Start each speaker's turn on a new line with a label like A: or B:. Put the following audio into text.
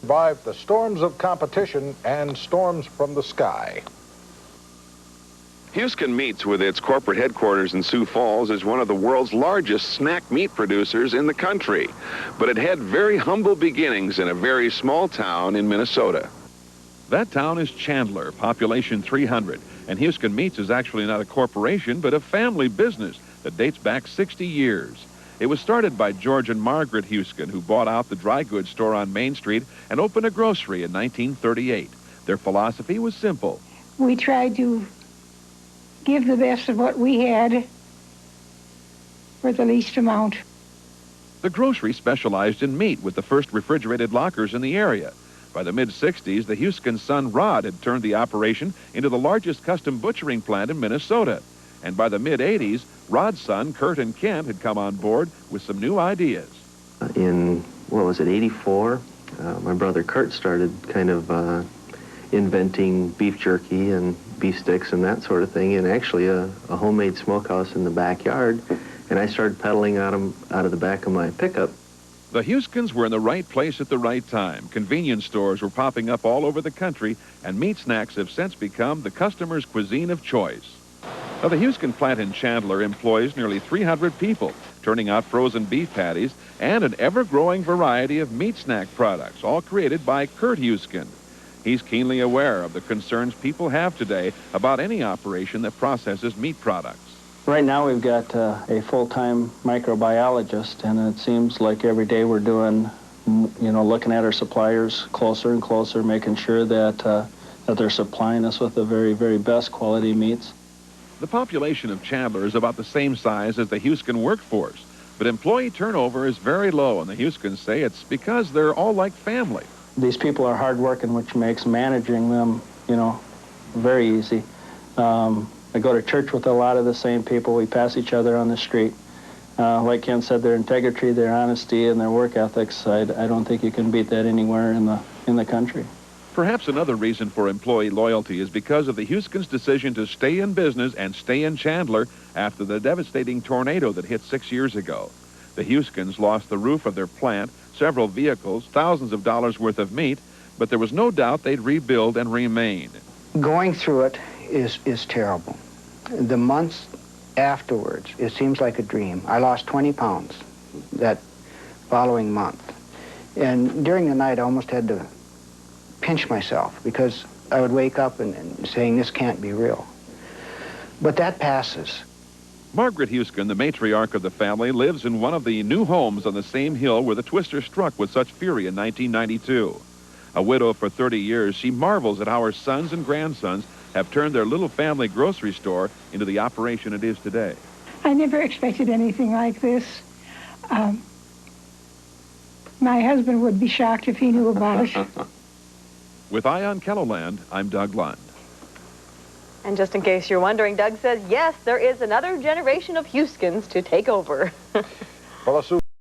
A: Survive the storms of competition and storms from the sky.
B: Huisken Meats, with its corporate headquarters in Sioux Falls, is one of the world's largest snack meat producers in the country. But it had very humble beginnings in a very small town in Minnesota.
C: That town is Chandler, population 300. And Huisken Meats is actually not a corporation, but a family business that dates back 60 years. It was started by George and Margaret Huisken, who bought out the dry goods store on Main Street and opened a grocery in 1938. Their philosophy was simple.
D: We tried to give the best of what we had for the least amount.
C: The grocery specialized in meat, with the first refrigerated lockers in the area. By the mid-60s, the Huisken son Rod had turned the operation into the largest custom butchering plant in Minnesota. And by the mid-80s, Rod's son, Kurt and Kent, had come on board with some new ideas.
E: In, 84, my brother Kurt started kind of inventing beef jerky and beef sticks and that sort of thing, and actually a homemade smokehouse in the backyard, and I started peddling out of the back of my pickup.
C: The Huiskens were in the right place at the right time. Convenience stores were popping up all over the country, and meat snacks have since become the customer's cuisine of choice. Now, the Huisken plant in Chandler employs nearly 300 people, turning out frozen beef patties and an ever-growing variety of meat snack products, all created by Kurt Huisken. He's keenly aware of the concerns people have today about any operation that processes meat products.
F: Right now we've got a full-time microbiologist, and it seems like every day we're doing, looking at our suppliers closer and closer, making sure that they're supplying us with the very, very best quality meats.
C: The population of Chandler is about the same size as the Huisken workforce, but employee turnover is very low, and the Huiskens say it's because they're all like family.
F: These people are hard-working, which makes managing them, very easy. I go to church with a lot of the same people. We pass each other on the street. Like Ken said, their integrity, their honesty, and their work ethics, I don't think you can beat that anywhere in the country.
C: Perhaps another reason for employee loyalty is because of the Huiskens' decision to stay in business and stay in Chandler after the devastating tornado that hit 6 years ago. The Huiskens lost the roof of their plant, several vehicles, thousands of dollars worth of meat, but there was no doubt they'd rebuild and remain.
G: Going through it is terrible. The months afterwards, it seems like a dream. I lost 20 pounds that following month. And during the night, I almost had to pinch myself because I would wake up and saying, this can't be real. But that passes.
C: Margaret Huisken, the matriarch of the family, lives in one of the new homes on the same hill where the twister struck with such fury in 1992. A widow for 30 years, she marvels at how her sons and grandsons have turned their little family grocery store into the operation it is today.
D: I never expected anything like this. My husband would be shocked if he knew about it.
C: With Eye on Keloland, I'm Doug Lund.
H: And just in case you're wondering, Doug says, yes, there is another generation of Huiskens to take over.
A: Well,